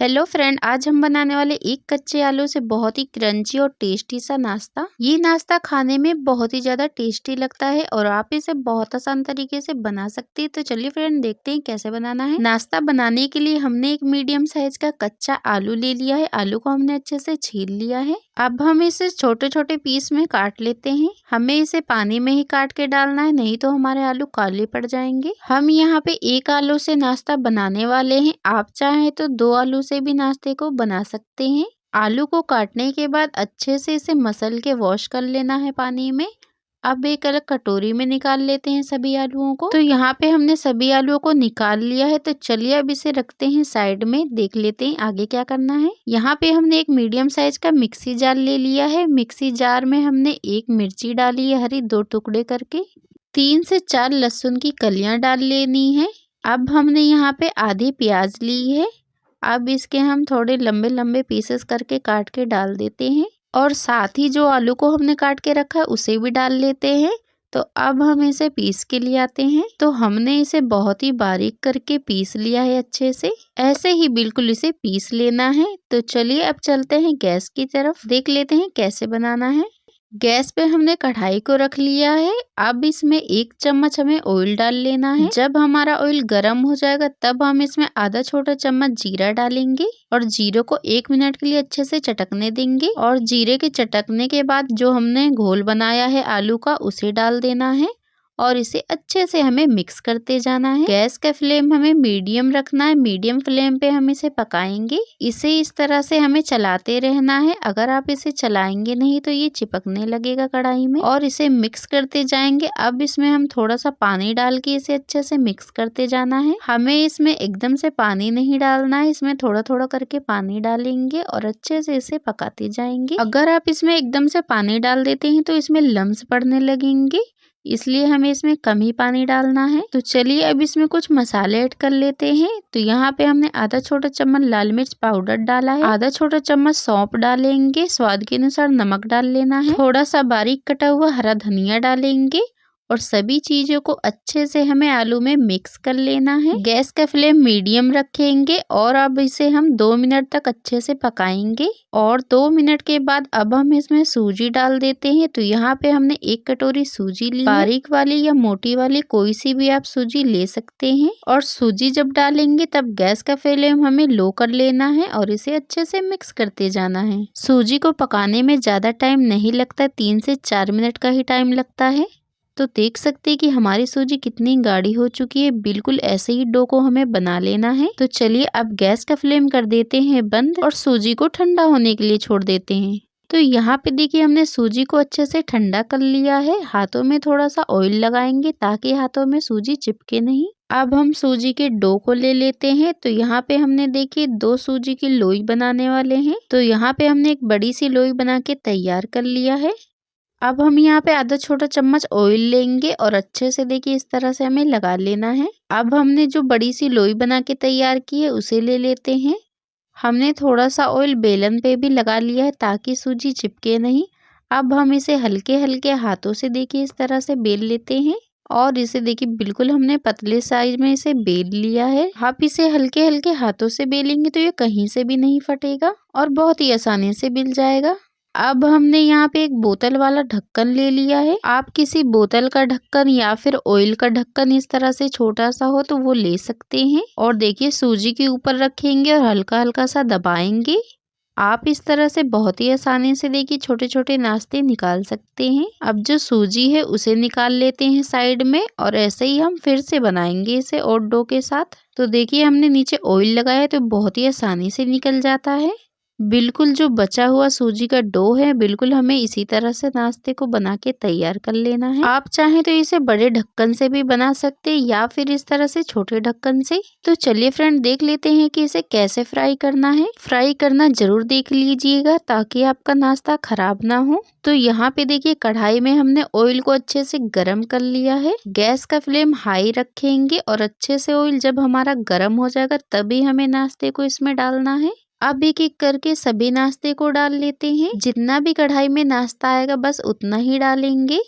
Hello friend, आज हम बनाने वाले एक कच्चे आलू से बहुत ही क्रंची और टेस्टी सा नाश्ता। ये नाश्ता खाने में बहुत ही ज्यादा टेस्टी लगता है और आप इसे बहुत आसान तरीके से बना सकते हैं। तो चलिए फ्रेंड, देखते हैं कैसे बनाना है। नाश्ता बनाने के लिए हमने एक मीडियम साइज का कच्चा आलू ले लिया है। आलू को हमने अच्छे से छील लिया है। अब हम इसे छोटे छोटे पीस में काट लेते हैं। हमें इसे पानी में ही काट के डालना है, नहीं तो हमारे आलू काले पड़ जाएंगे। हम यहाँ पे एक आलू से नाश्ता बनाने वाले हैं। आप चाहें तो 2 आलू से भी नाश्ते को बना सकते हैं। आलू को काटने के बाद अच्छे से इसे मसल के वॉश कर लेना है पानी में। अब एक अलग कटोरी में निकाल लेते हैं सभी आलूओं को। तो यहाँ पे हमने सभी आलूओं को निकाल लिया है। तो चलिए अब इसे रखते हैं साइड में, देख लेते हैं आगे क्या करना है। यहाँ पे हमने एक मीडियम साइज का मिक्सी जार ले लिया है। मिक्सी जार में हमने 1 मिर्ची डाली है हरी, 2 टुकड़े करके। 3 से 4 लहसुन की कलियां डाल लेनी है। अब हमने यहाँ पे आधी प्याज ली है। अब इसके हम थोड़े लंबे लंबे पीसेस करके काट के डाल देते हैं और साथ ही जो आलू को हमने काट के रखा है उसे भी डाल लेते हैं। तो अब हम इसे पीस के लिए आते हैं। तो हमने इसे बहुत ही बारीक करके पीस लिया है अच्छे से। ऐसे ही बिल्कुल इसे पीस लेना है। तो चलिए अब चलते हैं गैस की तरफ, देख लेते हैं कैसे बनाना है। गैस पे हमने कढ़ाई को रख लिया है। अब इसमें 1 चम्मच हमें ऑयल डाल लेना है। जब हमारा ऑयल गर्म हो जाएगा तब हम इसमें आधा छोटा चम्मच जीरा डालेंगे और जीरे को 1 मिनट के लिए अच्छे से चटकने देंगे। और जीरे के चटकने के बाद जो हमने घोल बनाया है आलू का उसे डाल देना है और इसे अच्छे से हमें मिक्स करते जाना है। गैस का फ्लेम हमें मीडियम रखना है। मीडियम फ्लेम पे हम इसे पकाएंगे। इसे इस तरह से हमें चलाते रहना है। अगर आप इसे चलाएंगे नहीं तो ये चिपकने लगेगा कढ़ाई में। और इसे मिक्स करते जाएंगे। अब इसमें हम थोड़ा सा पानी डाल के इसे अच्छे से मिक्स करते जाना है। हमें इसमें एकदम से पानी नहीं डालना है, इसमें थोड़ा थोड़ा करके पानी डालेंगे और अच्छे से इसे पकाते जाएंगे। अगर आप इसमें एकदम से पानी डाल देते हैं तो इसमें लम्स पड़ने लगेंगे, इसलिए हमें इसमें कम ही पानी डालना है। तो चलिए अब इसमें कुछ मसाले ऐड कर लेते हैं। तो यहाँ पे हमने आधा छोटा चम्मच लाल मिर्च पाउडर डाला है, आधा छोटा चम्मच सौंफ डालेंगे, स्वाद के अनुसार नमक डाल लेना है, थोड़ा सा बारीक कटा हुआ हरा धनिया डालेंगे और सभी चीजों को अच्छे से हमें आलू में मिक्स कर लेना है। गैस का फ्लेम मीडियम रखेंगे और अब इसे हम 2 मिनट तक अच्छे से पकाएंगे। और 2 मिनट के बाद अब हम इसमें सूजी डाल देते हैं। तो यहाँ पे हमने 1 कटोरी सूजी ली, बारीक वाली या मोटी वाली कोई सी भी आप सूजी ले सकते हैं। और सूजी जब डालेंगे तब गैस का फ्लेम हमें लो कर लेना है और इसे अच्छे से मिक्स करते जाना है। सूजी को पकाने में ज्यादा टाइम नहीं लगता, 3 से 4 मिनट का ही टाइम लगता है। तो देख सकते हैं कि हमारी सूजी कितनी गाढ़ी हो चुकी है। बिल्कुल ऐसे ही डो को हमें बना लेना है। तो चलिए अब गैस का फ्लेम कर देते हैं बंद और सूजी को ठंडा होने के लिए छोड़ देते हैं। तो यहाँ पे देखिए हमने सूजी को अच्छे से ठंडा कर लिया है। हाथों में थोड़ा सा ऑयल लगाएंगे ताकि हाथों में सूजी चिपके नहीं। अब हम सूजी के डो को ले लेते हैं। तो यहाँ पे हमने देखिए 2 सूजी की लोई बनाने वाले हैं। तो यहाँ पे हमने एक बड़ी सी लोई बना के तैयार कर लिया है। अब हम यहाँ पे आधा छोटा चम्मच ऑयल लेंगे और अच्छे से देखिए इस तरह से हमें लगा लेना है। अब हमने जो बड़ी सी लोई बना के तैयार की है उसे ले लेते हैं। हमने थोड़ा सा ऑयल बेलन पे भी लगा लिया है ताकि सूजी चिपके नहीं। अब हम इसे हल्के हल्के हाथों से देखिए इस तरह से बेल लेते हैं और इसे देखिए बिल्कुल हमने पतले साइज में इसे बेल लिया है। आप इसे हल्के हल्के हाथों से बेलेंगे तो ये कहीं से भी नहीं फटेगा और बहुत ही आसानी से बिल जाएगा। अब हमने यहाँ पे एक बोतल वाला ढक्कन ले लिया है। आप किसी बोतल का ढक्कन या फिर ऑयल का ढक्कन इस तरह से छोटा सा हो तो वो ले सकते हैं। और देखिए सूजी के ऊपर रखेंगे और हल्का हल्का सा दबाएंगे। आप इस तरह से बहुत ही आसानी से देखिए छोटे छोटे नाश्ते निकाल सकते हैं। अब जो सूजी है उसे निकाल लेते हैं साइड में और ऐसे ही हम फिर से बनाएंगे इसे और डो के साथ। तो देखिए हमने नीचे ऑयल लगाया तो बहुत ही आसानी से निकल जाता है। बिल्कुल जो बचा हुआ सूजी का डो है बिल्कुल हमें इसी तरह से नाश्ते को बना के तैयार कर लेना है। आप चाहें तो इसे बड़े ढक्कन से भी बना सकते हैं या फिर इस तरह से छोटे ढक्कन से। तो चलिए फ्रेंड देख लेते हैं कि इसे कैसे फ्राई करना है। फ्राई करना जरूर देख लीजिएगा ताकि आपका नाश्ता खराब ना हो। तो यहाँ पे देखिए कढ़ाई में हमने ऑयल को अच्छे से गर्म कर लिया है। गैस का फ्लेम हाई रखेंगे और अच्छे से ऑयल जब हमारा गर्म हो जाएगा तभी हमें नाश्ते को इसमें डालना है। अब एक एक करके सभी नाश्ते को डाल लेते हैं। जितना भी कढ़ाई में नाश्ता आएगा बस उतना ही डालेंगे।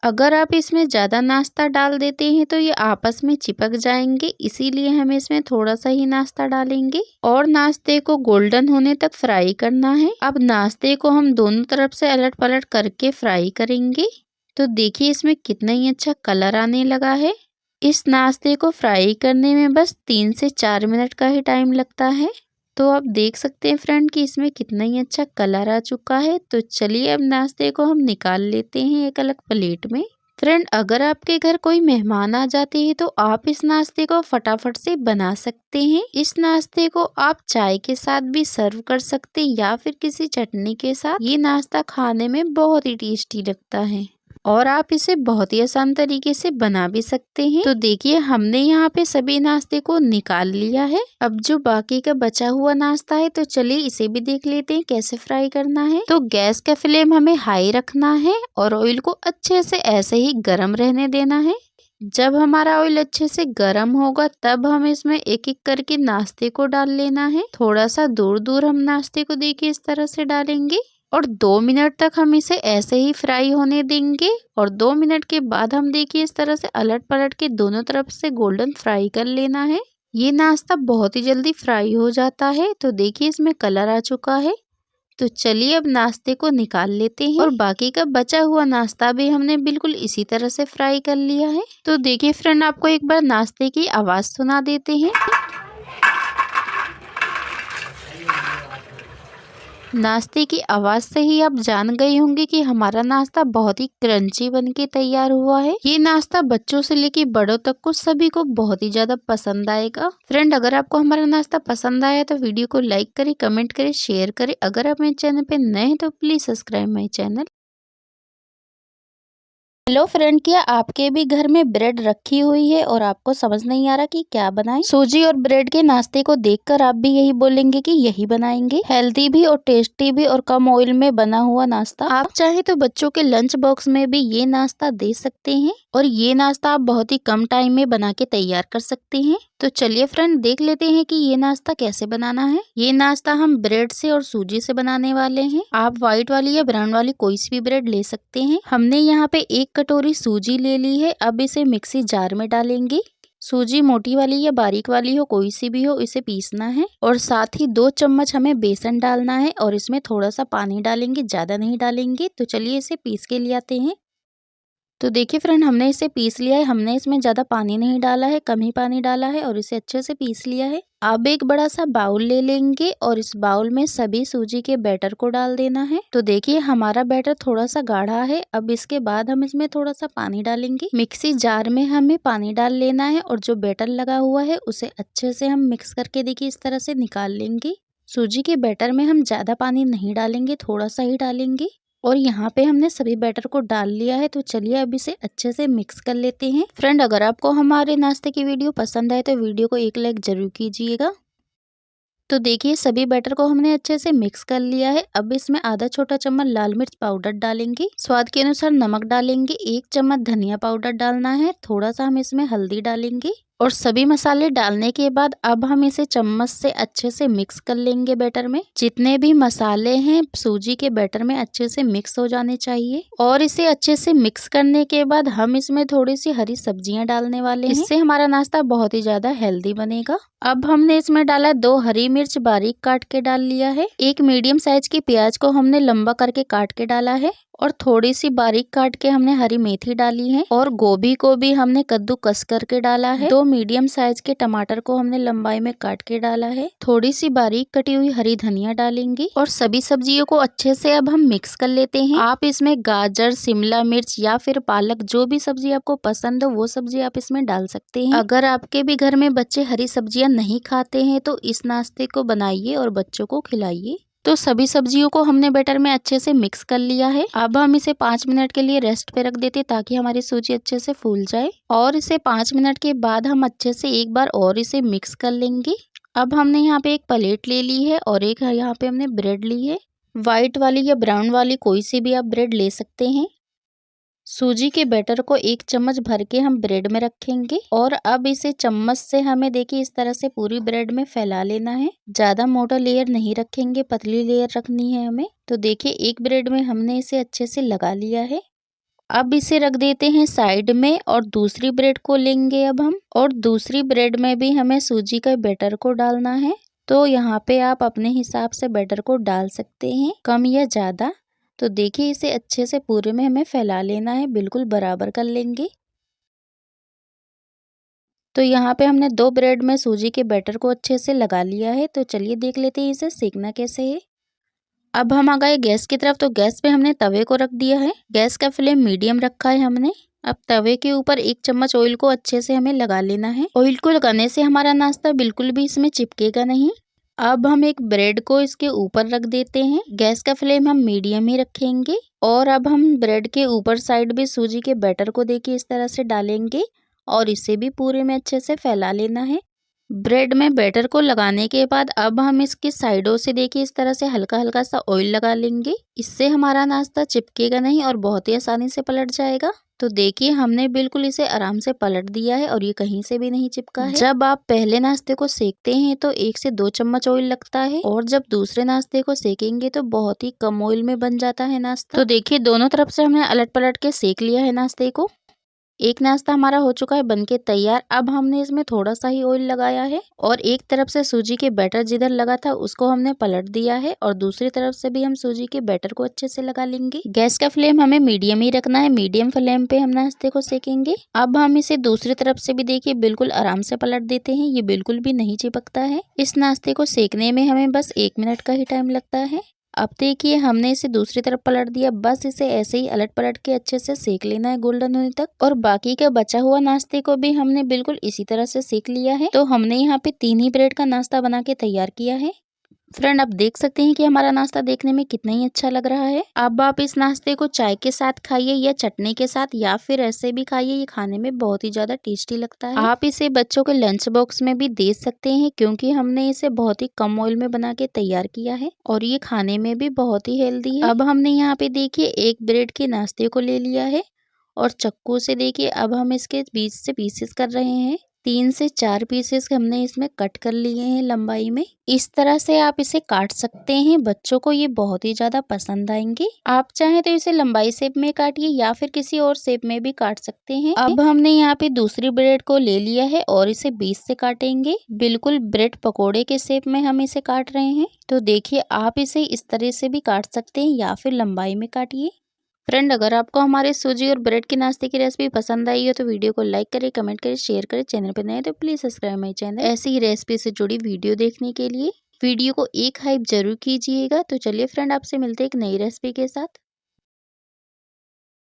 अगर आप इसमें ज़्यादा नाश्ता डाल देते हैं तो ये आपस में चिपक जाएंगे, इसीलिए हम इसमें थोड़ा सा ही नाश्ता डालेंगे और नाश्ते को गोल्डन होने तक फ्राई करना है। अब नाश्ते को हम दोनों तरफ से अलट पलट करके फ्राई करेंगे। तो देखिए इसमें कितना ही अच्छा कलर आने लगा है। इस नाश्ते को फ्राई करने में बस 3 से 4 मिनट का ही टाइम लगता है। तो आप देख सकते हैं फ्रेंड कि इसमें कितना ही अच्छा कलर आ चुका है। तो चलिए अब नाश्ते को हम निकाल लेते हैं एक अलग प्लेट में। फ्रेंड अगर आपके घर कोई मेहमान आ जाते हैं तो आप इस नाश्ते को फटाफट से बना सकते हैं। इस नाश्ते को आप चाय के साथ भी सर्व कर सकते हैं या फिर किसी चटनी के साथ। ये नाश्ता खाने में बहुत ही टेस्टी लगता है और आप इसे बहुत ही आसान तरीके से बना भी सकते हैं। तो देखिए हमने यहाँ पे सभी नाश्ते को निकाल लिया है। अब जो बाकी का बचा हुआ नाश्ता है तो चलिए इसे भी देख लेते हैं कैसे फ्राई करना है। तो गैस का फ्लेम हमें हाई रखना है और ऑयल को अच्छे से ऐसे ही गर्म रहने देना है। जब हमारा ऑयल अच्छे से गर्म होगा तब हम इसमें एक एक करके नाश्ते को डाल लेना है। थोड़ा सा दूर दूर हम नाश्ते को देखिए इस तरह से डालेंगे और 2 मिनट तक हम इसे ऐसे ही फ्राई होने देंगे। और 2 मिनट के बाद हम देखिए इस तरह से अलट पलट के दोनों तरफ से गोल्डन फ्राई कर लेना है। ये नाश्ता बहुत ही जल्दी फ्राई हो जाता है। तो देखिए इसमें कलर आ चुका है। तो चलिए अब नाश्ते को निकाल लेते हैं और बाकी का बचा हुआ नाश्ता भी हमने बिल्कुल इसी तरह से फ्राई कर लिया है। तो देखिए फ्रेंड आपको एक बार नाश्ते की आवाज सुना देते हैं। नाश्ते की आवाज से ही आप जान गए होंगे कि हमारा नाश्ता बहुत ही क्रंची बनके तैयार हुआ है। ये नाश्ता बच्चों से लेके बड़ों तक को सभी को बहुत ही ज्यादा पसंद आएगा। फ्रेंड अगर आपको हमारा नाश्ता पसंद आया तो वीडियो को लाइक करें, कमेंट करें, शेयर करें। अगर आप मेरे चैनल पे नए हैं तो please subscribe my channel. Hello friend, क्या आपके भी घर में ब्रेड रखी हुई है और आपको समझ नहीं आ रहा कि क्या बनाएं? सूजी और ब्रेड के नाश्ते को देखकर आप भी यही बोलेंगे कि यही बनाएंगे। हेल्दी भी और टेस्टी भी और कम ऑयल में बना हुआ नाश्ता। आप चाहे तो बच्चों के लंच बॉक्स में भी ये नाश्ता दे सकते हैं और ये नाश्ता आप बहुत ही कम टाइम में बना के तैयार कर सकते हैं। तो चलिए फ्रेंड देख लेते हैं कि ये नाश्ता कैसे बनाना है। ये नाश्ता हम ब्रेड से और सूजी से बनाने वाले हैं। आप व्हाइट वाली या ब्राउन वाली कोई सी भी ब्रेड ले सकते हैं। हमने यहाँ पे 1 कटोरी सूजी ले ली है। अब इसे मिक्सी जार में डालेंगे। सूजी मोटी वाली या बारीक वाली हो, कोई सी भी हो, इसे पीसना है। और साथ ही 2 चम्मच हमें बेसन डालना है और इसमें थोड़ा सा पानी डालेंगे, ज्यादा नहीं डालेंगे। तो चलिए इसे पीस के ले आते हैं। तो देखिए फ्रेंड हमने इसे पीस लिया है। हमने इसमें ज़्यादा पानी नहीं डाला है, कम ही पानी डाला है और इसे अच्छे से पीस लिया है। अब एक बड़ा सा बाउल ले लेंगे और इस बाउल में सभी सूजी के बैटर को डाल देना है। तो देखिए हमारा बैटर थोड़ा सा गाढ़ा है। अब इसके बाद हम इसमें थोड़ा सा पानी डालेंगे। मिक्सी जार में हमें पानी डाल लेना है और जो बैटर लगा हुआ है उसे अच्छे से हम मिक्स करके देखिए इस तरह से निकाल लेंगे। सूजी के बैटर में हम ज़्यादा पानी नहीं डालेंगे, थोड़ा सा ही डालेंगे। और यहाँ पे हमने सभी बैटर को डाल लिया है। तो चलिए अब इसे अच्छे से मिक्स कर लेते हैं। फ्रेंड अगर आपको हमारे नाश्ते की वीडियो पसंद आए तो वीडियो को एक लाइक जरूर कीजिएगा। तो देखिए सभी बैटर को हमने अच्छे से मिक्स कर लिया है। अब इसमें आधा छोटा चम्मच लाल मिर्च पाउडर डालेंगे, स्वाद के अनुसार नमक डालेंगे, 1 चम्मच धनिया पाउडर डालना है, थोड़ा सा हम इसमें हल्दी डालेंगे और सभी मसाले डालने के बाद अब हम इसे चम्मच से अच्छे से मिक्स कर लेंगे बैटर में। जितने भी मसाले हैं सूजी के बैटर में अच्छे से मिक्स हो जाने चाहिए। और इसे अच्छे से मिक्स करने के बाद हम इसमें थोड़ी सी हरी सब्जियां डालने वाले हैं। इससे हमारा नाश्ता बहुत ही ज्यादा हेल्दी बनेगा। अब हमने इसमें डाला 2 हरी मिर्च बारीक काट के डाल लिया है। 1 मीडियम साइज की प्याज को हमने लंबा करके काट के डाला है और थोड़ी सी बारीक काट के हमने हरी मेथी डाली है और गोभी को भी हमने कद्दूकस करके डाला है। 2 मीडियम साइज के टमाटर को हमने लंबाई में काट के डाला है। थोड़ी सी बारीक कटी हुई हरी धनिया डालेंगे और सभी सब्जियों को अच्छे से अब हम मिक्स कर लेते हैं। आप इसमें गाजर, शिमला मिर्च या फिर पालक, जो भी सब्जी आपको पसंद हो वो सब्जी आप इसमें डाल सकते हैं। अगर आपके भी घर में बच्चे हरी सब्जियां नहीं खाते हैं तो इस नाश्ते को बनाइए और बच्चों को खिलाइए। तो सभी सब्जियों को हमने बैटर में अच्छे से मिक्स कर लिया है। अब हम इसे 5 मिनट के लिए रेस्ट पे रख देते ताकि हमारी सूजी अच्छे से फूल जाए। और इसे 5 मिनट के बाद हम अच्छे से एक बार और इसे मिक्स कर लेंगे। अब हमने यहाँ पे एक प्लेट ले ली है और एक यहाँ पे हमने ब्रेड ली है। व्हाइट वाली या ब्राउन वाली कोई सी भी आप ब्रेड ले सकते हैं। सूजी के बैटर को 1 चम्मच भर के हम ब्रेड में रखेंगे और अब इसे चम्मच से हमें देखिए इस तरह से पूरी ब्रेड में फैला लेना है। ज्यादा मोटा लेयर नहीं रखेंगे, पतली लेयर रखनी है हमें। तो देखिए एक ब्रेड में हमने इसे अच्छे से लगा लिया है। अब इसे रख देते हैं साइड में और दूसरी ब्रेड को लेंगे अब हम, और दूसरी ब्रेड में भी हमें सूजी का बैटर को डालना है। तो यहाँ पे आप अपने हिसाब से बैटर को डाल सकते हैं, कम या ज़्यादा। तो देखिए इसे अच्छे से पूरे में हमें फैला लेना है, बिल्कुल बराबर कर लेंगे। तो यहाँ पे हमने 2 ब्रेड में सूजी के बैटर को अच्छे से लगा लिया है। तो चलिए देख लेते हैं इसे सेकना कैसे है। अब हम आ गए गैस की तरफ। तो गैस पे हमने तवे को रख दिया है, गैस का फ्लेम मीडियम रखा है हमने। अब तवे के ऊपर 1 चम्मच ऑयल को अच्छे से हमें लगा लेना है। ऑयल को लगाने से हमारा नाश्ता बिल्कुल भी इसमें चिपकेगा नहीं। अब हम एक ब्रेड को इसके ऊपर रख देते हैं, गैस का फ्लेम हम मीडियम ही रखेंगे। और अब हम ब्रेड के ऊपर साइड भी सूजी के बैटर को देखिए इस तरह से डालेंगे और इसे भी पूरे में अच्छे से फैला लेना है। ब्रेड में बैटर को लगाने के बाद अब हम इसकी साइडों से देखिए इस तरह से हल्का हल्का सा ऑयल लगा लेंगे। इससे हमारा नाश्ता चिपकेगा नहीं और बहुत ही आसानी से पलट जाएगा। तो देखिए हमने बिल्कुल इसे आराम से पलट दिया है और ये कहीं से भी नहीं चिपका है। जब आप पहले नाश्ते को सेकते हैं तो 1 से 2 चम्मच ऑयल लगता है, और जब दूसरे नाश्ते को सेकेंगे तो बहुत ही कम ऑयल में बन जाता है नाश्ता। तो देखिए दोनों तरफ से हमने अलट पलट के सेक लिया है नाश्ते को। एक नाश्ता हमारा हो चुका है बनके तैयार। अब हमने इसमें थोड़ा सा ही ऑयल लगाया है और एक तरफ से सूजी के बैटर जिधर लगा था उसको हमने पलट दिया है, और दूसरी तरफ से भी हम सूजी के बैटर को अच्छे से लगा लेंगे। गैस का फ्लेम हमें मीडियम ही रखना है, मीडियम फ्लेम पे हम नाश्ते को सेकेंगे। अब हम इसे दूसरी तरफ से भी देखिए बिल्कुल आराम से पलट देते हैं, ये बिल्कुल भी नहीं चिपकता है। इस नाश्ते को सेकने में हमें बस 1 मिनट का ही टाइम लगता है। अब देखिए हमने इसे दूसरी तरफ पलट दिया, बस इसे ऐसे ही अलट पलट के अच्छे से सेक लेना है गोल्डन होने तक। और बाकी का बचा हुआ नाश्ते को भी हमने बिल्कुल इसी तरह से सेक लिया है। तो हमने यहाँ पे 3 ही ब्रेड का नाश्ता बना के तैयार किया है। फ्रेंड आप देख सकते हैं कि हमारा नाश्ता देखने में कितना ही अच्छा लग रहा है। अब आप इस नाश्ते को चाय के साथ खाइए या चटनी के साथ, या फिर ऐसे भी खाइए, ये खाने में बहुत ही ज्यादा टेस्टी लगता है। आप इसे बच्चों के लंच बॉक्स में भी दे सकते हैं, क्योंकि हमने इसे बहुत ही कम ऑयल में बना के तैयार किया है और ये खाने में भी बहुत ही हेल्दी है। अब हमने यहाँ पे देखिए एक ब्रेड के नाश्ते को ले लिया है और चक्कू से देखिए अब हम इसके बीच से पीसेस कर रहे हैं। 3 से 4 पीसेस हमने इसमें कट कर लिए हैं लंबाई में। इस तरह से आप इसे काट सकते हैं, बच्चों को ये बहुत ही ज्यादा पसंद आएंगे। आप चाहें तो इसे लंबाई शेप में काटिए या फिर किसी और शेप में भी काट सकते हैं। अब हमने यहाँ पे दूसरी ब्रेड को ले लिया है और इसे बीच से काटेंगे, बिल्कुल ब्रेड पकोड़े के शेप में हम इसे काट रहे हैं। तो देखिए आप इसे इस तरह से भी काट सकते हैं या फिर लंबाई में काटिए। फ्रेंड अगर आपको हमारे सूजी और ब्रेड के नाश्ते की रेसिपी पसंद आई हो तो वीडियो को लाइक करें, कमेंट करें, शेयर करें। चैनल पर नए तो प्लीज सब्सक्राइब माई चैनल ऐसी ही रेसिपी से जुड़ी वीडियो देखने के लिए। वीडियो को एक हाइप जरूर कीजिएगा। तो चलिए फ्रेंड आपसे मिलते हैं एक नई रेसिपी के साथ।